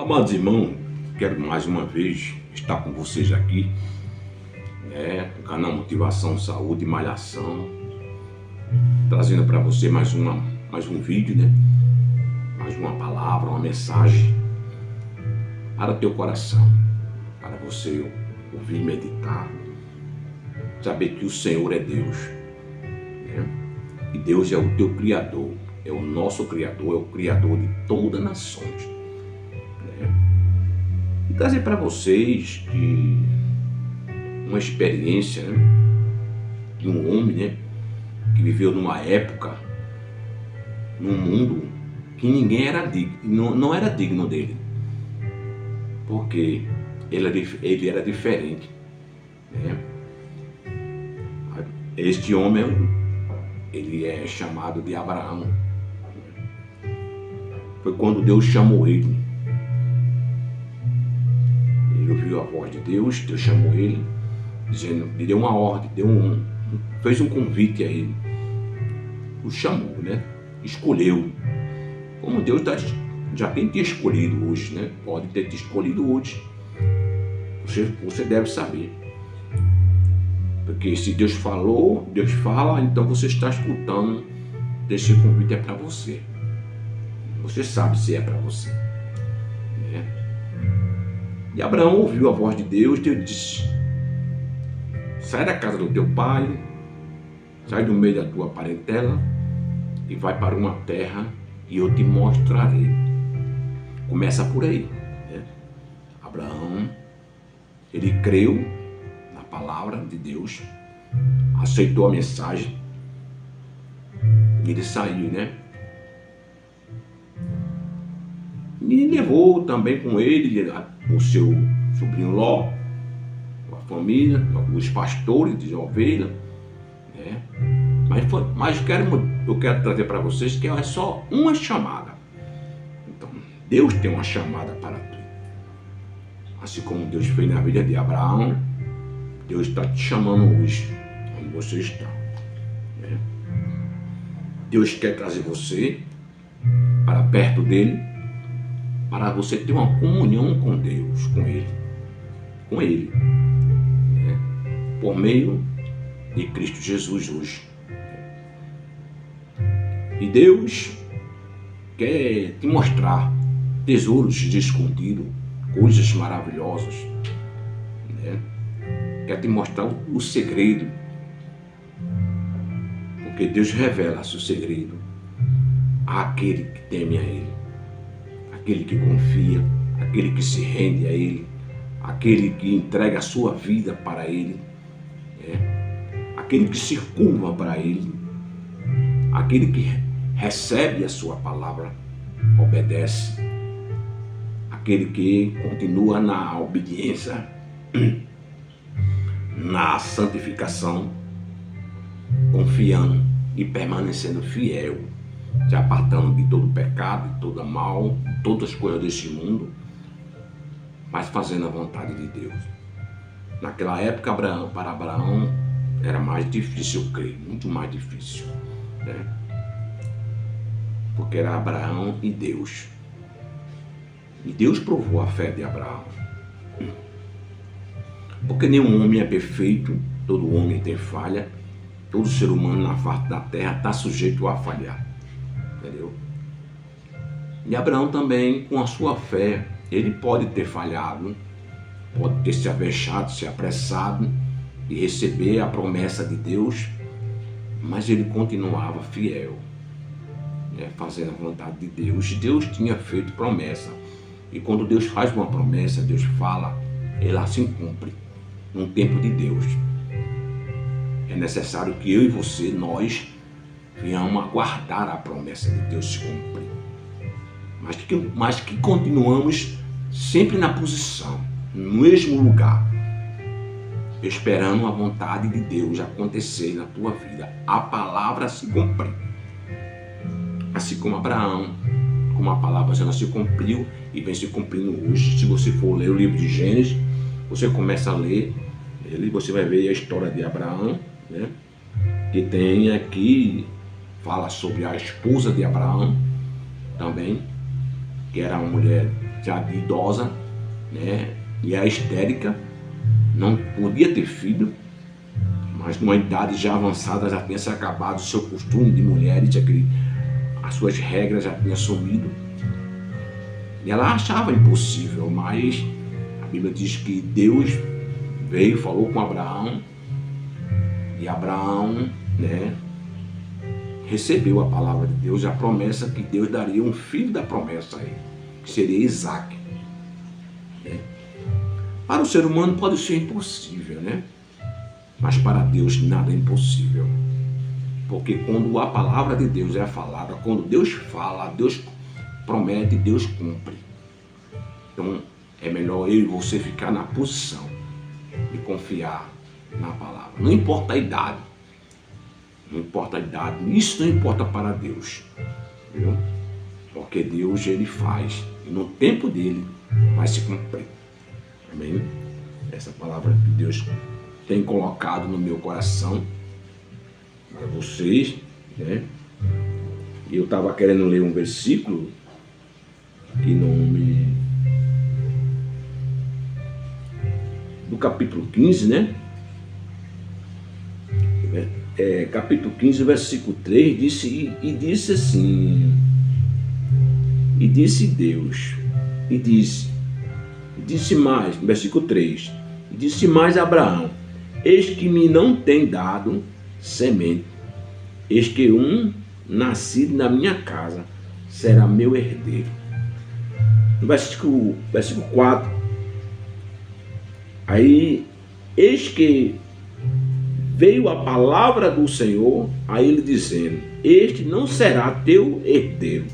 Amados irmãos, quero mais uma vez estar com vocês aqui, no canal Motivação, Saúde e Malhação, trazendo para você mais um vídeo, mais uma palavra, uma mensagem para teu coração, para você ouvir e meditar, saber que o Senhor é Deus, e Deus é o teu Criador, é o nosso Criador, é o Criador de todas as nações. E trazer para vocês uma experiência de um homem que viveu numa época, num mundo que ninguém era digno, não era digno dele, porque ele era diferente. Este homem, ele é chamado de Abraão. Foi quando Deus chamou ele. Ele ouviu a voz de Deus, Deus chamou ele, lhe deu uma ordem, fez um convite a ele. O chamou, escolheu. Como Deus já tem te escolhido hoje, pode ter te escolhido hoje. Você deve saber. Porque se Deus falou, Deus fala, então você está escutando. Esse convite é para você. Você sabe se é para você. E Abraão ouviu a voz de Deus. Deus disse: sai da casa do teu pai, sai do meio da tua parentela e vai para uma terra e eu te mostrarei. Começa por aí. Abraão, ele creu na palavra de Deus, aceitou a mensagem e ele saiu, E levou também com ele o seu sobrinho Ló, a família, os pastores de ovelha, Mas eu quero trazer para vocês que é só uma chamada. Então, Deus tem uma chamada para tu. Assim como Deus fez na vida de Abraão, Deus está te chamando hoje, onde você está. Deus quer trazer você para perto dele, para você ter uma comunhão com Deus, com Ele, por meio de Cristo Jesus hoje. E Deus quer te mostrar tesouros escondidos, coisas maravilhosas, Quer te mostrar o segredo, porque Deus revela seu segredo àquele que teme a Ele, aquele que confia, aquele que se rende a Ele, aquele que entrega a sua vida para Ele, aquele que se curva para Ele, aquele que recebe a sua palavra, obedece, aquele que continua na obediência, na santificação, confiando e permanecendo fiel, se apartando de todo pecado, de todo mal, de todas as coisas deste mundo, mas fazendo a vontade de Deus. Naquela época, para Abraão, era mais difícil crer, muito mais difícil, porque era Abraão e Deus. E Deus provou a fé de Abraão. Porque nenhum homem é perfeito, todo homem tem falha, todo ser humano na face da terra está sujeito a falhar. Entendeu? E Abraão também, com a sua fé, ele pode ter falhado, pode ter se avexado, se apressado de receber a promessa de Deus, mas ele continuava fiel, fazendo a vontade de Deus. Deus tinha feito promessa, e quando Deus faz uma promessa, Deus fala, ela se cumpre no tempo de Deus. É necessário que eu e você, nós, venhamos aguardar a promessa de Deus se cumprir, mas que continuamos sempre na posição, no mesmo lugar, esperando a vontade de Deus acontecer na tua vida, a palavra se cumprir. Assim como Abraão, como a palavra já se cumpriu e vem se cumprindo hoje. Se você for ler o livro de Gênesis, você começa a ler ele, você vai ver a história de Abraão, que tem aqui, fala sobre a esposa de Abraão também, que era uma mulher já idosa, né? E era histérica, não podia ter filho, mas numa idade já avançada já tinha se acabado o seu costume de mulher, as suas regras já tinham sumido. E ela achava impossível, mas a Bíblia diz que Deus veio, falou com Abraão, e Abraão, né, recebeu a palavra de Deus, a promessa que Deus daria um filho da promessa a ele, que seria Isaac. Né? Para o ser humano pode ser impossível, né? Mas para Deus nada é impossível. Porque quando a palavra de Deus é falada, quando Deus fala, Deus promete, Deus cumpre. Então é melhor eu e você ficar na posição de confiar na palavra. Não importa a idade. Não importa a idade. Isso não importa para Deus. Viu? Porque Deus, ele faz. E no tempo dele vai se cumprir. Amém? Essa palavra que Deus tem colocado no meu coração para vocês, né? E eu estava querendo ler um versículo que não me... do capítulo 15, né? Capítulo 15, versículo 3, disse assim, e disse Deus, e disse mais, versículo 3, e disse mais a Abraão, eis que me não tem dado semente, eis que um nascido na minha casa será meu herdeiro. No versículo 4, aí, eis que veio a palavra do Senhor a ele dizendo, este não será teu herdeiro,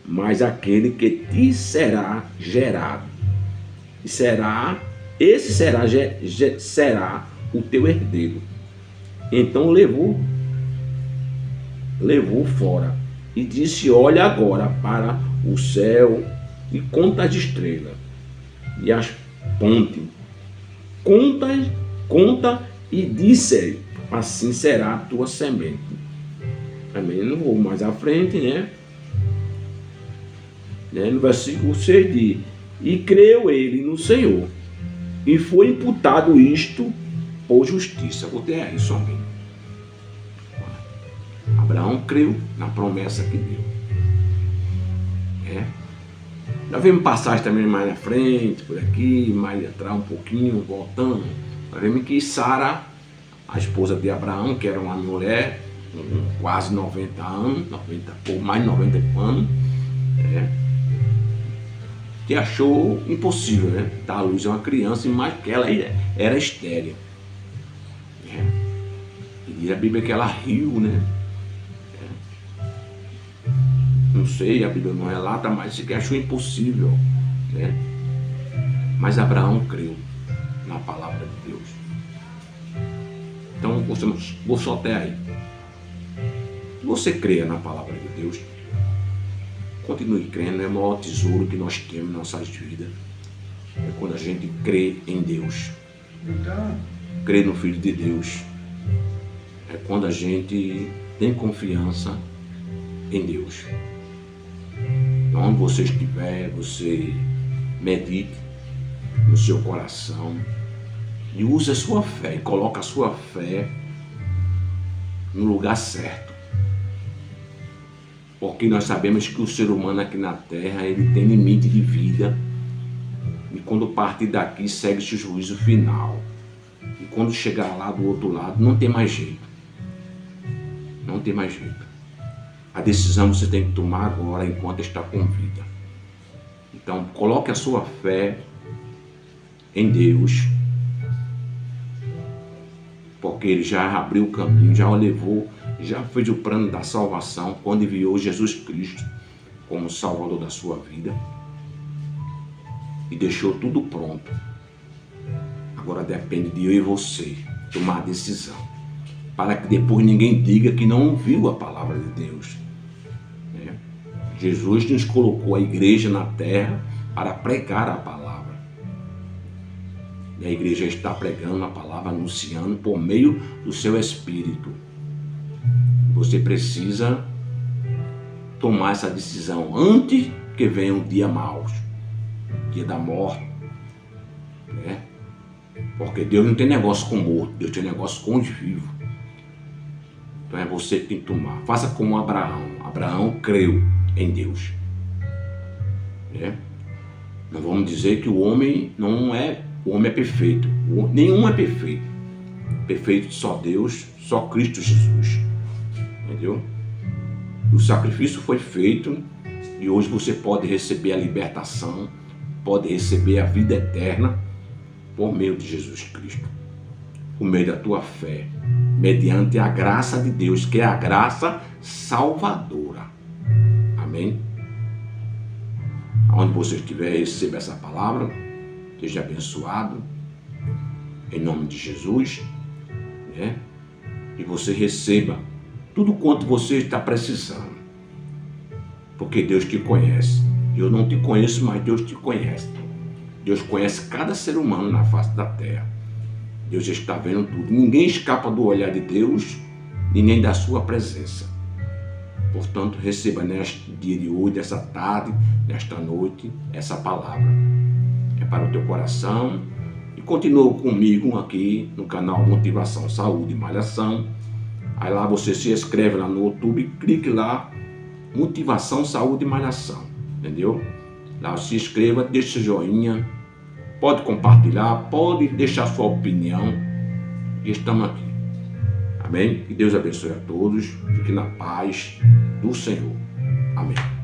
mas aquele que te será gerado, e esse será o teu herdeiro. Então levou fora e disse, olha agora para o céu e conta as estrelas e as pontes, conta e disse, assim será a tua semente. Amém? Não vou mais à frente, né? No versículo 6 diz, e creu ele no Senhor, e foi imputado isto por justiça. Vou ter aí somente. Abraão creu na promessa que deu. Já vemos passagem também mais na frente, por aqui, mais atrás um pouquinho, voltando. Nós vemos que Sara, a esposa de Abraão, que era uma mulher com quase 90 anos, ou mais de 90 anos, que achou impossível, né, dar à luz a uma criança, mas que ela era estéril. E diz a Bíblia que ela riu, né? Não sei, a Bíblia não relata, mas que achou impossível, né? Mas Abraão creu na palavra de Deus. Então, vou só até aí. Se você crê na palavra de Deus, continue crendo, é o maior tesouro que nós temos em nossas vidas. É quando a gente crê em Deus, crê no Filho de Deus. É quando a gente tem confiança em Deus. Então, onde você estiver, você medite no seu coração e use a sua fé, e coloque a sua fé no lugar certo. Porque nós sabemos que o ser humano aqui na Terra, ele tem limite de vida. E quando partir daqui, segue-se o juízo final. E quando chegar lá do outro lado, não tem mais jeito. Não tem mais jeito. A decisão você tem que tomar agora, enquanto está com vida. Então, coloque a sua fé em Deus. Porque Ele já abriu o caminho, já o levou, já fez o plano da salvação, quando enviou Jesus Cristo como Salvador da sua vida. E deixou tudo pronto. Agora depende de eu e você tomar a decisão, para que depois ninguém diga que não ouviu a palavra de Deus. Jesus nos colocou a igreja na terra para pregar a palavra. E a igreja está pregando a palavra, anunciando por meio do seu Espírito. Você precisa tomar essa decisão antes que venha um dia mau, dia da morte, né? Porque Deus não tem negócio com morto, Deus tem negócio com os vivos. Então é você que tem que tomar. Faça como Abraão. Abraão creu em Deus, né? Não vamos dizer que o homem é perfeito. Nenhum é perfeito. Perfeito só Deus, só Cristo Jesus. Entendeu? O sacrifício foi feito e hoje você pode receber a libertação, pode receber a vida eterna por meio de Jesus Cristo, por meio da tua fé, mediante a graça de Deus, que é a graça salvadora. Amém? Onde você estiver, receba essa palavra, seja abençoado, em nome de Jesus, né? E você receba tudo quanto você está precisando, porque Deus te conhece. Eu não te conheço, mas Deus te conhece. Deus conhece cada ser humano na face da terra. Deus está vendo tudo. Ninguém escapa do olhar de Deus e nem da sua presença. Portanto, receba neste dia de hoje, nessa tarde, nesta noite, essa palavra. É para o teu coração. E continua comigo aqui no canal Motivação, Saúde e Malhação. Aí lá você se inscreve lá no YouTube, clique lá, Motivação, Saúde e Malhação. Entendeu? Lá se inscreva, deixe seu joinha, pode compartilhar, pode deixar sua opinião. E estamos aqui. Amém? Que Deus abençoe a todos. Fique na paz do Senhor. Amém.